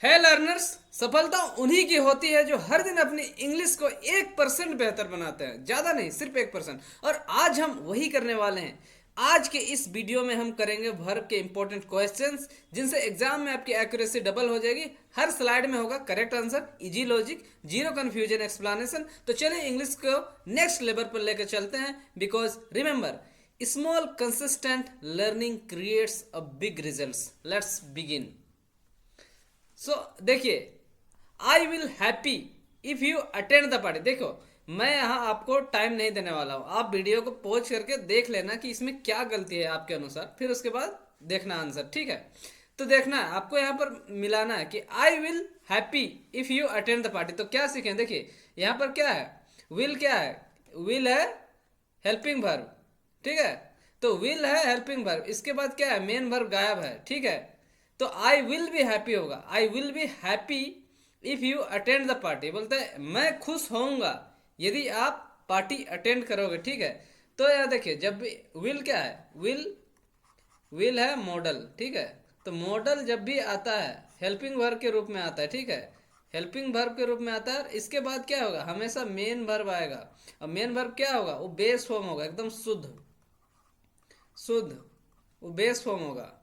है लर्नर्स, सफलता उन्हीं की होती है जो हर दिन अपनी इंग्लिश को 1% बेहतर बनाते हैं, ज़्यादा नहीं, सिर्फ 1%। और आज हम वही करने वाले हैं। आज के इस वीडियो में हम करेंगे वर्ब के इंपॉर्टेंट क्वेश्चंस, जिनसे एग्जाम में आपकी एक्यूरेसी डबल हो जाएगी। हर स्लाइड में होगा correct answer, easy logic, zero confusion explanation. तो चलिए इंग्लिश को नेक्स्ट लेवल पर लेकर चलते हैं। Because remember, small consistent learning creates a big results. Let's begin. So देखिए, I will happy if you attend the party. देखो, मैं यहाँ आपको टाइम नहीं देने वाला हूँ, आप वीडियो को पॉज करके देख लेना कि इसमें क्या गलती है आपके अनुसार, फिर उसके बाद देखना आंसर, ठीक है। तो देखना है आपको, यहाँ पर मिलाना है कि आई will happy if you attend the party. तो क्या सीखें, देखिए यहाँ पर क्या है, विल क्या है, विल है हेल्पिंग वर्ब, ठीक है। तो विल है हेल्पिंग वर्ब, इसके बाद क्या है, मेन वर्ब गायब है, ठीक है। तो आई विल बी हैप्पी होगा, I will be happy if you attend the party. बोलते हैं मैं खुश होऊंगा यदि आप पार्टी अटेंड करोगे, ठीक है। तो यहाँ देखिए, जब भी विल क्या है, विल है मॉडल, ठीक है। तो मॉडल जब भी आता है हेल्पिंग वर्ब के रूप में आता है, ठीक है। हेल्पिंग वर्ब के रूप में आता है, इसके बाद क्या होगा, हमेशा मेन वर्ब आएगा। और मेन वर्ब क्या होगा, वो बेस फॉर्म होगा, एकदम शुद्ध शुद्ध, वो बेस फॉर्म होगा।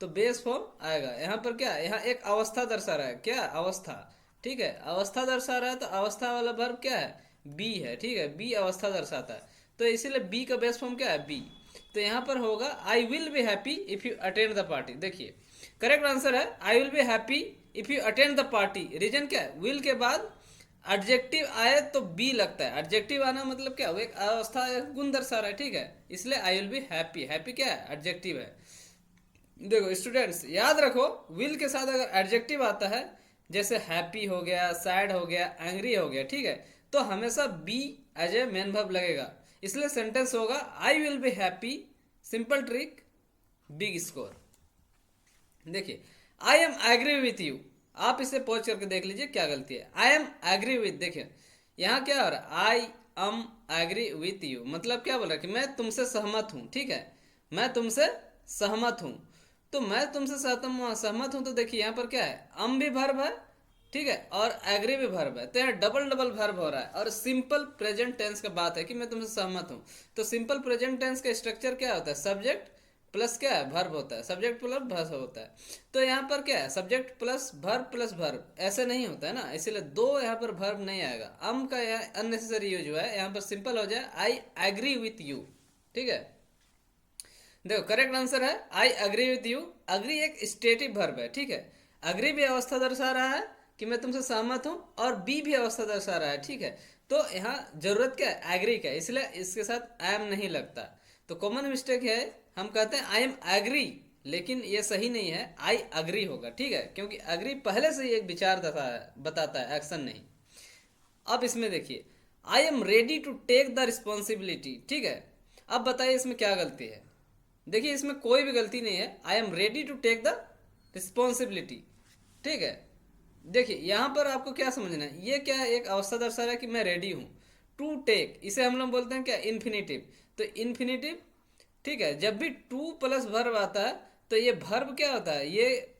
तो बेस फॉर्म आएगा। यहाँ पर क्या है, यहाँ एक अवस्था दर्शा रहा है, क्या अवस्था, ठीक है। अवस्था दर्शा रहा है, तो अवस्था वाला वर्ब क्या है, बी है, ठीक है। बी अवस्था दर्शाता है, तो इसीलिए बी का बेस फॉर्म क्या है, बी। तो यहाँ पर होगा I will be happy if you attend the party. देखिए करेक्ट आंसर है I will be happy if you attend the party. Reason क्या है, विल के बाद एडजेक्टिव आए तो बी लगता है। एडजेक्टिव आना मतलब क्या, वो एक अवस्था, एक गुण दर्शा रहा है, ठीक है। इसलिए आई विल बी हैप्पी, हैप्पी क्या है, एडजेक्टिव है। देखो स्टूडेंट्स, याद रखो, विल के साथ अगर एडजेक्टिव आता है, जैसे हैप्पी हो गया, सैड हो गया, एंग्री हो गया, ठीक है, तो हमेशा be as a main verb लगेगा। इसलिए सेंटेंस होगा I will be happy, simple trick, big score. देखिए I am agree with you, आप इसे पॉज करके देख लीजिए क्या गलती है। आई एम एग्री विथ, देखिए यहाँ क्या हो रहा है, I am agree with you, मतलब क्या बोल रहा है कि मैं तुमसे सहमत हूँ, ठीक है। मैं तुमसे सहमत हूँ, तो मैं तुमसे सहमत हूँ। तो देखिए यहाँ पर क्या है, अम भी वर्ब है, ठीक है, और एग्री भी वर्ब है। तो यहाँ डबल डबल वर्ब हो रहा है। और सिंपल प्रेजेंट टेंस का बात है कि मैं तुमसे सहमत हूँ। तो सिंपल प्रेजेंट टेंस का स्ट्रक्चर क्या होता है, सब्जेक्ट प्लस क्या है, वर्ब होता है, सब्जेक्ट प्लस वर्ब होता है। तो यहाँ पर क्या है, सब्जेक्ट प्लस वर्ब, ऐसे नहीं होता है ना, इसीलिए दो यहाँ पर वर्ब नहीं आएगा। अम का यहाँ अननेसेसरी यूज हुआ है, यहाँ पर सिंपल हो जाए आई एग्री विथ यू, ठीक है। देखो करेक्ट आंसर है I agree with you. Agree एक स्टेटिव वर्ब है, ठीक है। अग्री भी अवस्था दर्शा रहा है कि मैं तुमसे सहमत हूं, और बी भी अवस्था दर्शा रहा है, ठीक है। तो यहाँ जरूरत क्या है, एग्री का, इसलिए इसके साथ आई एम नहीं लगता। तो कॉमन मिस्टेक है, हम कहते हैं आई एम एग्री, लेकिन ये सही नहीं है, आई अग्री होगा, ठीक है। क्योंकि अग्री पहले से ही एक विचार बताता है, एक्शन नहीं। अब इसमें देखिए, I am ready to take the responsibility, ठीक है। अब बताइए इसमें क्या गलती है। देखिए इसमें कोई भी गलती नहीं है, I am ready to take the responsibility, ठीक है। देखिए यहाँ पर आपको क्या समझना है, ये क्या है, एक अवस्था दर्शा रहा है कि मैं रेडी हूँ। टू टेक, इसे हम लोग बोलते हैं क्या, इन्फिनेटिव। तो इन्फिनेटिव, ठीक है, जब भी टू प्लस वर्ब आता है, तो ये वर्ब क्या होता है, ये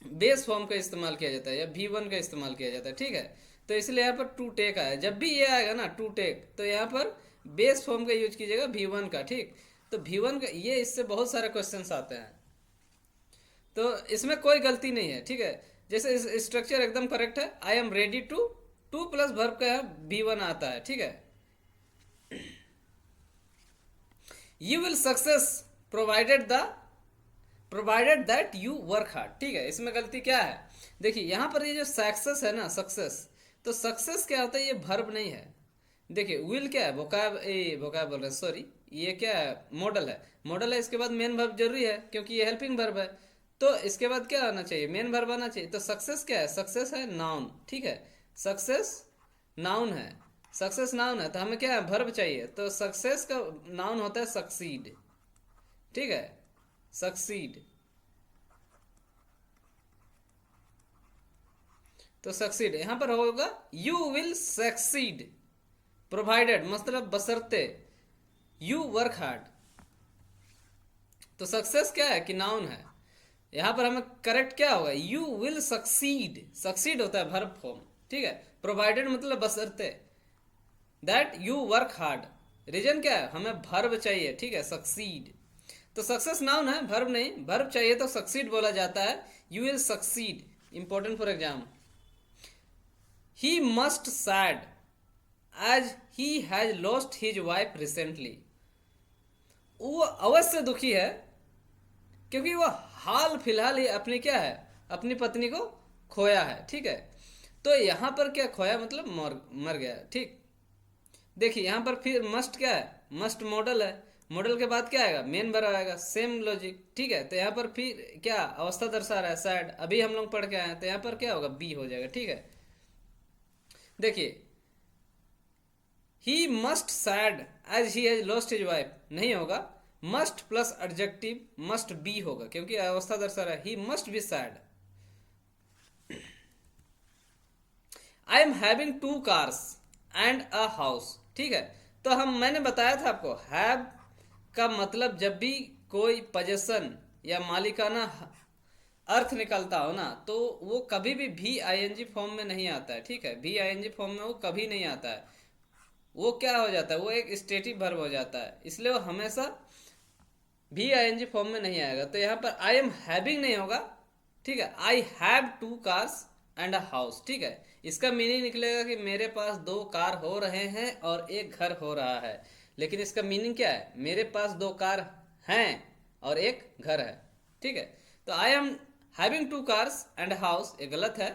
बेस फॉर्म का इस्तेमाल किया जाता है, या V1 का इस्तेमाल किया जाता है, ठीक है। तो इसलिए यहाँ पर टू टेक आया, जब भी ये आएगा ना टू टेक, तो यहाँ पर बेस फॉर्म का यूज कीजिएगा V1 का, ठीक। तो V1 का ये, इससे बहुत सारे क्वेश्चंस आते हैं, तो इसमें कोई गलती नहीं है, ठीक है। जैसे स्ट्रक्चर एकदम करेक्ट है, I am ready to, to plus verb का V1 आता है, ठीक है। You will success provided that you work hard, ठीक है। इसमें गलती क्या है, देखिए यहाँ पर ये जो सक्सेस है ना, सक्सेस, तो सक्सेस क्या होता है, ये वर्ब नहीं है। देखिए विल क्या है, वोकैब बोल रहे हैं, सॉरी, ये क्या है, मॉडल है। मॉडल है, इसके बाद मेन वर्ब जरूरी है, क्योंकि ये हेल्पिंग वर्ब है। तो इसके बाद क्या आना चाहिए, मेन वर्ब आना चाहिए। तो सक्सेस क्या है, सक्सेस है नाउन, ठीक है। सक्सेस नाउन है, सक्सेस नाउन है, तो हमें क्या है, वर्ब चाहिए। तो सक्सेस का नाउन होता है सक्सीड, ठीक है, सक्सीड। तो सक्सीड यहाँ पर होगा यू विल सक्सीड, प्रोवाइडेड मतलब बशर्ते यू वर्क हार्ड। तो सक्सेस क्या है कि नाउन है, यहाँ पर हमें करेक्ट क्या होगा, यू विल सक्सीड, सक्सीड होता है वर्ब फॉर्म, ठीक है। प्रोवाइडेड मतलब बशर्ते that you work hard, reason क्या है, हमें वर्ब चाहिए, ठीक है, सक्सीड। तो सक्सेस नाउन है, वर्ब नहीं, वर्ब चाहिए तो सक्सीड बोला जाता है। You will succeed, important for exam. He must sad as he has lost his wife recently, वो अवश्य दुखी है क्योंकि वो हाल फिलहाल ही अपनी क्या है, अपनी पत्नी को खोया है, ठीक है। तो यहाँ पर क्या खोया मतलब मर गया, ठीक। देखिए यहाँ पर फिर मस्ट क्या है, मस्ट मॉडल है, मॉडल के बाद क्या आएगा, मेन वर्ब आएगा, सेम लॉजिक, ठीक है। तो यहाँ पर फिर क्या अवस्था दर्शा रहा है, सैड, अभी हम लोग पढ़ के आए हैं, तो यहाँ पर क्या होगा, बी हो जाएगा, ठीक है। देखिए he must sad as he has lost his wife नहीं होगा, must plus adjective must be होगा क्योंकि अवस्था दर्शा रहा है, he must be sad. I am having 2 cars and a house, ठीक है। तो मैंने बताया था आपको, हैव का मतलब जब भी कोई पोजेशन या मालिकाना अर्थ निकलता हो ना, तो वो कभी भी आईएनजी फॉर्म में नहीं आता है, ठीक है। भी आईएनजी फॉर्म में वो कभी नहीं आता है, वो क्या हो जाता है, वो एक स्टेटिक वर्ब हो जाता है, इसलिए वो हमेशा भी आईएनजी फॉर्म में नहीं आएगा। तो यहाँ पर आई एम हैविंग नहीं होगा, ठीक है, I have 2 cars and a house, ठीक है। इसका मीनिंग निकलेगा कि मेरे पास 2 कार हो रहे हैं और एक घर हो रहा है, लेकिन इसका मीनिंग क्या है, मेरे पास 2 कार हैं और एक घर है, ठीक है। तो आई am having 2 cars and house ये गलत है,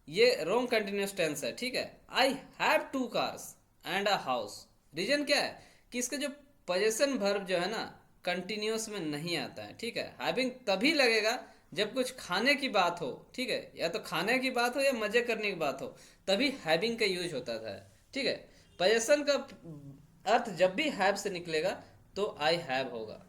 ये रॉन्ग कंटिन्यूस टेंस है, ठीक है। I have 2 cars and a house, reason क्या है कि इसका जो पोजेशन वर्ब जो है ना कंटिन्यूस में नहीं आता है, ठीक है। हैविंग तभी लगेगा जब कुछ खाने की बात हो, ठीक है, या तो खाने की बात हो या मजे करने की बात हो, तभी हैविंग का यूज होता था, ठीक है। पोजेशन का अर्थ जब भी हैव से निकलेगा तो आई हैव होगा।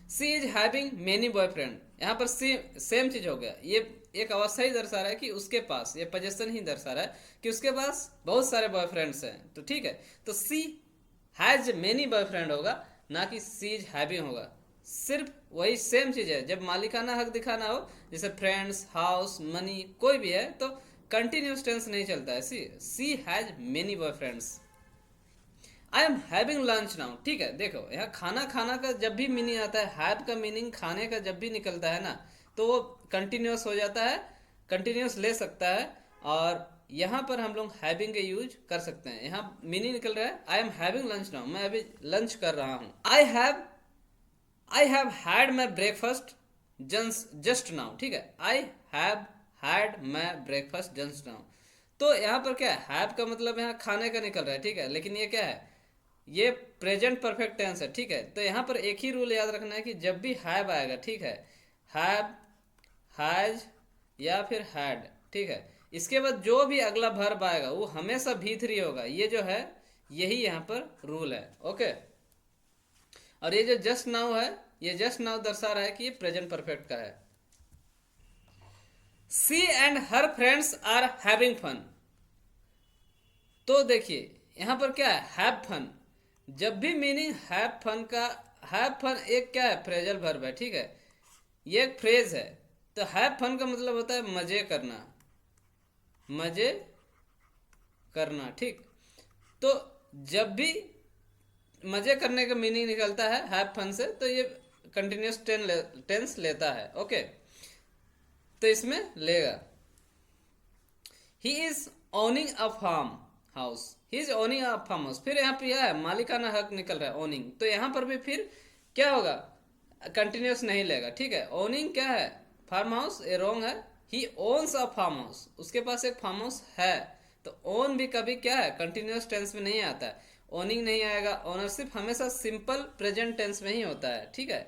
सी इज हैविंग मेनी बॉयफ्रेंड, यहाँ पर सेम चीज हो गया, ये एक अवस्था ही दर्शा रहा है कि उसके पास, ये पोजेशन ही दर्शा रहा है कि उसके पास बहुत सारे बॉयफ्रेंड्स हैं, तो ठीक है। तो सी हैज मेनी बॉयफ्रेंड होगा, ना कि सी इज हैविंग होगा। सिर्फ वही सेम चीज है, जब मालिकाना हक दिखाना हो, जैसे फ्रेंड्स, हाउस, मनी, कोई भी है, तो कंटिन्यूस टेंस नहीं चलता है। She has many boyfriends. I am having lunch now, ठीक है। देखो यहाँ खाना खाना का जब भी मीनिंग आता है, हैव का मीनिंग खाने का जब भी निकलता है ना, तो वो कंटिन्यूस हो जाता है, कंटिन्यूस ले सकता है, और यहाँ पर हम लोग हैविंग के यूज कर सकते हैं। यहाँ मीनिंग निकल रहा है I am having lunch now, मैं अभी लंच कर रहा हूँ। I have had my breakfast just now, ठीक है। I have had my breakfast just now, तो यहाँ पर क्या है, हैव का मतलब यहाँ खाने का निकल रहा है, ठीक है, लेकिन ये क्या है, ये प्रेजेंट परफेक्ट टेंस है, ठीक है। तो यहाँ पर एक ही रूल याद रखना है कि जब भी हैव आएगा, ठीक है, हैव, हैज या फिर हैड, ठीक है, इसके बाद जो भी अगला वर्ब आएगा वो हमेशा V3 होगा, ये जो है यही यहाँ पर रूल है, ओके। और ये जो जस्ट नाउ है, ये जस्ट नाउ दर्शा रहा है कि ये प्रेजेंट परफेक्ट का है। She and her friends are having fun, तो देखिए यहाँ पर क्या है, हैव फन, जब भी मीनिंग हैव फन का, हैव फन एक क्या है, फ्रेजल वर्ब है, ठीक है, ये एक फ्रेज है। तो हैव फन का मतलब होता है मजे करना, मजे करना, ठीक। तो जब भी मजे करने का मीनिंग निकलता है हैव फन से, तो ये कंटिन्यूस टेंस लेता है, ओके। तो इसमें लेगा he is owning a farm house, he is owning a farm house, फिर यहाँ पे है मालिकाना हक निकल रहा है, ओनिंग, तो यहाँ पर भी फिर क्या होगा, कंटिन्यूस नहीं लेगा, ठीक है। ओनिंग क्या है, फार्म हाउस, ये रॉन्ग है, ही ओन्स अ फार्म हाउस, उसके पास एक फार्म हाउस है। तो ओन भी कभी क्या है, कंटिन्यूस टेंस में नहीं आता है, ओनिंग नहीं आएगा, ओनरशिप हमेशा सिंपल प्रेजेंट टेंस में ही होता है, ठीक है।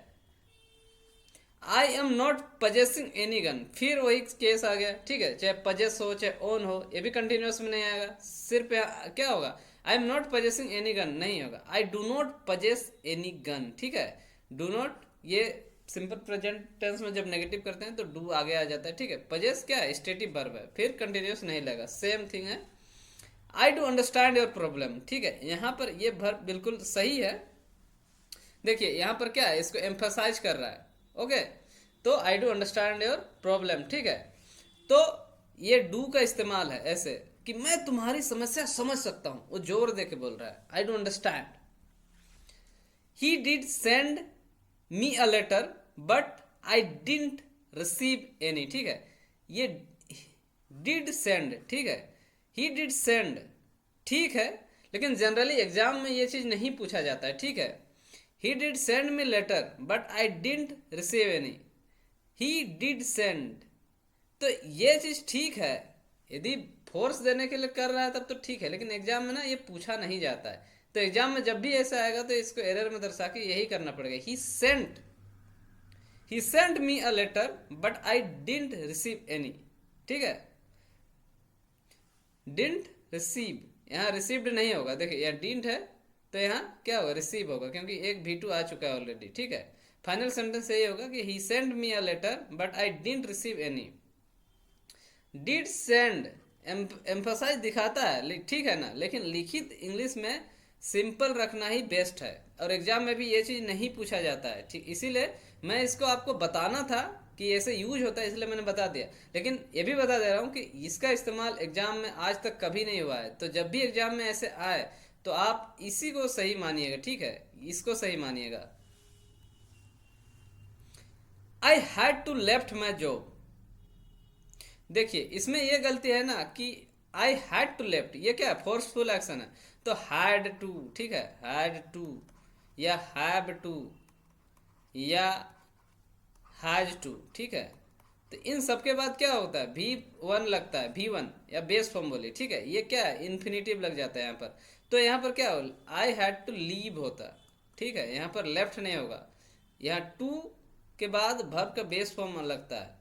I am not possessing any gun, फिर वही केस आ गया, ठीक है, चाहे पजेस हो चाहे ओन हो, ये भी कंटिन्यूस में नहीं आएगा, सिर्फ क्या होगा, I am not possessing any gun नहीं होगा, I do not possess any gun, ठीक है। डू नॉट ये सिंपल प्रेजेंट टेंस में जब नेगेटिव करते हैं तो डू आगे आ जाता है, ठीक है। पजेस क्या है, स्टेटिव वर्ब है, फिर कंटिन्यूस नहीं लगेगा, सेम थिंग है। I do understand your problem, ठीक है, यहाँ पर ये वर्ब बिल्कुल सही है। देखिए यहाँ पर क्या है, इसको एम्फसाइज कर रहा है, ओके। तो आई डू अंडरस्टैंड योर प्रॉब्लम, ठीक है। तो ये डू का इस्तेमाल है ऐसे कि मैं तुम्हारी समस्या समझ सकता हूं, वो जोर दे के बोल रहा है, I do understand. He did send me a letter but I didn't receive any, ठीक है। ये डिड सेंड, ठीक है, ही डिड सेंड, ठीक है, लेकिन जनरली एग्जाम में ये चीज नहीं पूछा जाता है, ठीक है। ही did send me later but I didn't receive any, he did send, तो ये चीज ठीक है, यदि फोर्स देने के लिए कर रहा है तब तो ठीक है, लेकिन एग्जाम में ना ये पूछा नहीं जाता है। तो एग्जाम में जब भी ऐसा आएगा तो इसको एरर में दर्शा के यही करना पड़ेगा, he sent me a letter but I didn't receive any, ठीक है। डिडंट रिसीव, यहाँ रिसीव्ड नहीं होगा, देखिए यहाँ डिडंट है तो यहाँ क्या होगा, रिसीव होगा, क्योंकि एक V2 आ चुका है ऑलरेडी, ठीक है। फाइनल सेंटेंस यही होगा कि he send me a letter but I didn't receive any. Did send emphasize दिखाता है, ठीक है ना, लेकिन लिखित इंग्लिश में सिंपल रखना ही बेस्ट है, और एग्जाम में भी ये चीज़ नहीं पूछा जाता है, ठीक। इसीलिए मैं इसको आपको बताना था कि ऐसे यूज होता है, इसलिए मैंने बता दिया, लेकिन ये भी बता दे रहा हूँ कि इसका इस्तेमाल एग्जाम में आज तक कभी नहीं हुआ है। तो जब भी एग्जाम में ऐसे आए तो आप इसी को सही मानिएगा, ठीक है, इसको सही मानिएगा। I had to left my job, देखिए इसमें ये गलती है ना कि आई हैड टू लेफ्ट, ये क्या है, फोर्सफुल एक्शन है, तो हैड टू, ठीक है, हैड टू या हैव टू या हैज टू, ठीक है। तो इन सब के बाद क्या होता है, V1 लगता है, V1 या बेस फॉर्म बोलिए, ठीक है, ये क्या है, इन्फिनेटिव लग जाता है यहाँ पर। तो यहाँ पर क्या हो, आई हैड टू लीव होता, ठीक है, यहाँ पर लेफ्ट नहीं होगा, यहाँ टू के बाद वर्ब का बेस फॉर्म लगता है,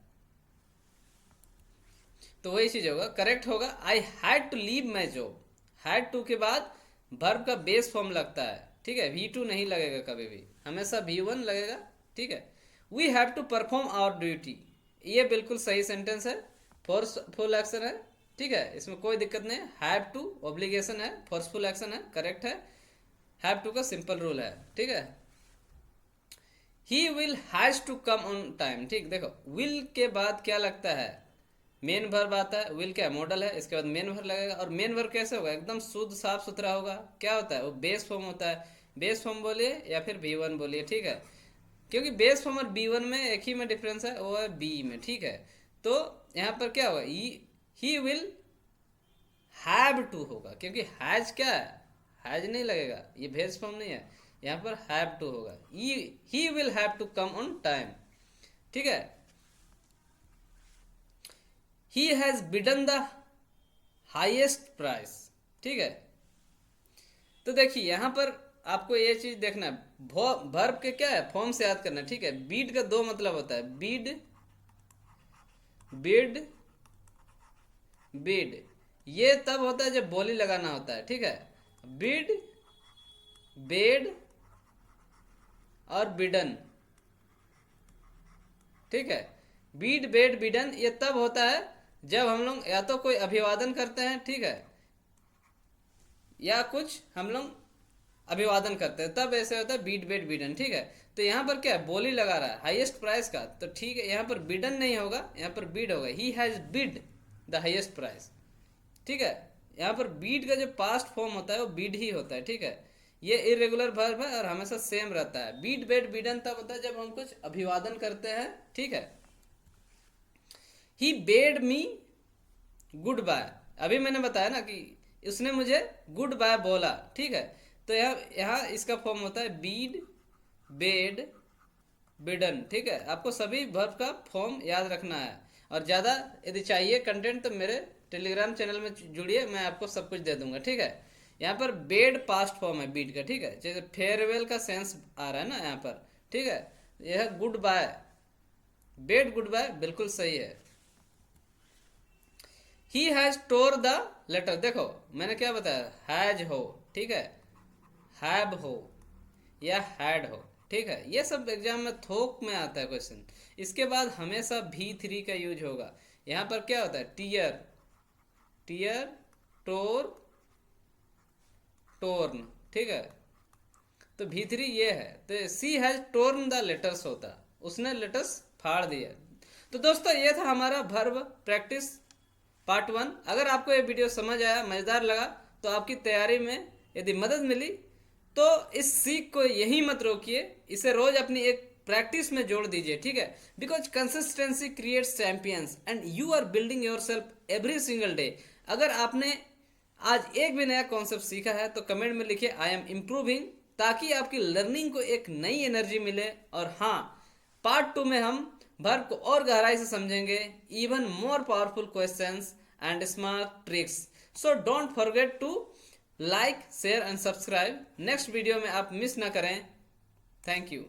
तो वही चीज होगा, करेक्ट होगा I had to leave my job. Had to के बाद वर्ब का बेस फॉर्म लगता है, ठीक है, V2 नहीं लगेगा कभी भी, हमेशा V1 लगेगा, ठीक है। We have to perform our duty, ये बिल्कुल सही सेंटेंस है, फोर्सफुल एक्शन है, ठीक है, इसमें कोई दिक्कत नहीं है। हैव टू ऑब्लिगेशन है, फोर्सफुल एक्शन है, करेक्ट है। हैव टू का सिंपल रूल है, ठीक है। He will has to come on time, ठीक, देखो विल के बाद क्या लगता है, मेन वर्ब आता है, विल क्या मॉडल है, इसके बाद मेन वर्ब लगेगा, और मेन वर्ब कैसे होगा, एकदम शुद्ध साफ सुथरा होगा, क्या होता है, वो बेस फॉर्म होता है, बेस फॉर्म बोलिए या फिर V1 बोलिए, ठीक है, क्योंकि बेस फॉर्म और B1 में एक ही में डिफरेंस है, वो है बी में, ठीक है। तो यहाँ पर क्या होगा, ही विल हैव टू होगा, क्योंकि हैज क्या है, हैज नहीं लगेगा, ये बेस फॉर्म नहीं है, यहाँ पर हैव टू होगा, he will have to come on time, ठीक है। He has bidden the highest price, ठीक है। तो देखिए यहां पर आपको ये चीज देखना है, वर्ब के क्या है, फॉर्म से याद करना है, ठीक है। बीड का दो मतलब होता है, बीड, बिड, बीड, ये तब होता है जब बोली लगाना होता है, ठीक है। बीड, बेड और बिडन, ठीक है। बीड, बेड, बिडन ये तब होता है जब हम लोग या तो कोई अभिवादन करते हैं, ठीक है, या कुछ हम लोग अभिवादन करते हैं, तब ऐसे होता है बीड, बेड, बिडन, ठीक है। तो यहाँ पर क्या है, बोली लगा रहा है हाईएस्ट प्राइस का, तो ठीक है, यहाँ पर बिडन नहीं होगा, यहाँ पर बीड होगा, he has bid the highest price, ठीक है। यहाँ पर बीड का जो पास्ट फॉर्म होता है वो बीड ही होता है, ठीक है। ये इरेगुलर वर्ब है और हमेशा सेम रहता है। बीड, बेड, बिडन तब होता है जब हम कुछ अभिवादन करते हैं, ठीक है। ही बेड मी गुड बाय, अभी मैंने बताया ना कि उसने मुझे गुड बाय बोला, ठीक है। तो यहाँ इसका फॉर्म होता है बीड, बेड, बिडन, ठीक है। आपको सभी वर्ब का फॉर्म याद रखना है, और ज़्यादा यदि चाहिए कंटेंट तो मेरे टेलीग्राम चैनल में जुड़िए, मैं आपको सब कुछ दे दूंगा, ठीक है। यहाँ पर बेड पास्ट फॉर्म है बीड का, ठीक है, जैसे फेयरवेल का सेंस आ रहा है ना यहाँ पर, ठीक है। यह good bye, bade good bye बिल्कुल सही है। He has tore the letter, देखो मैंने क्या बताया, हैज हो, ठीक है, हैव हो या हैड हो, ठीक है। ये सब एग्जाम में थोक में आता है क्वेश्चन। इसके बाद हमेशा V3 का यूज होगा। यहाँ पर क्या होता है, टीयर, टीयर, टोर, टोर्न, ठीक है। तो V3 ये है, तो सी हैज टोर्न द लेटर्स होता, उसने लेटर्स फाड़ दिया। तो दोस्तों ये था हमारा वर्ब प्रैक्टिस पार्ट 1। अगर आपको ये वीडियो समझ आया, मज़ेदार लगा, तो आपकी तैयारी में यदि मदद मिली तो इस सीख को यहीं मत रोकिए, इसे रोज अपनी एक प्रैक्टिस में जोड़ दीजिए, ठीक है। Because consistency creates champions and you are building yourself every single day. अगर आपने आज एक भी नया कॉन्सेप्ट सीखा है तो कमेंट में लिखिए आई एम इम्प्रूविंग, ताकि आपकी लर्निंग को एक नई एनर्जी मिले। और हाँ, पार्ट 2 में हम वर्ब को और गहराई से समझेंगे, even more powerful questions and smart tricks. So don't forget to like, share and subscribe. Next video में आप मिस ना करें। Thank you.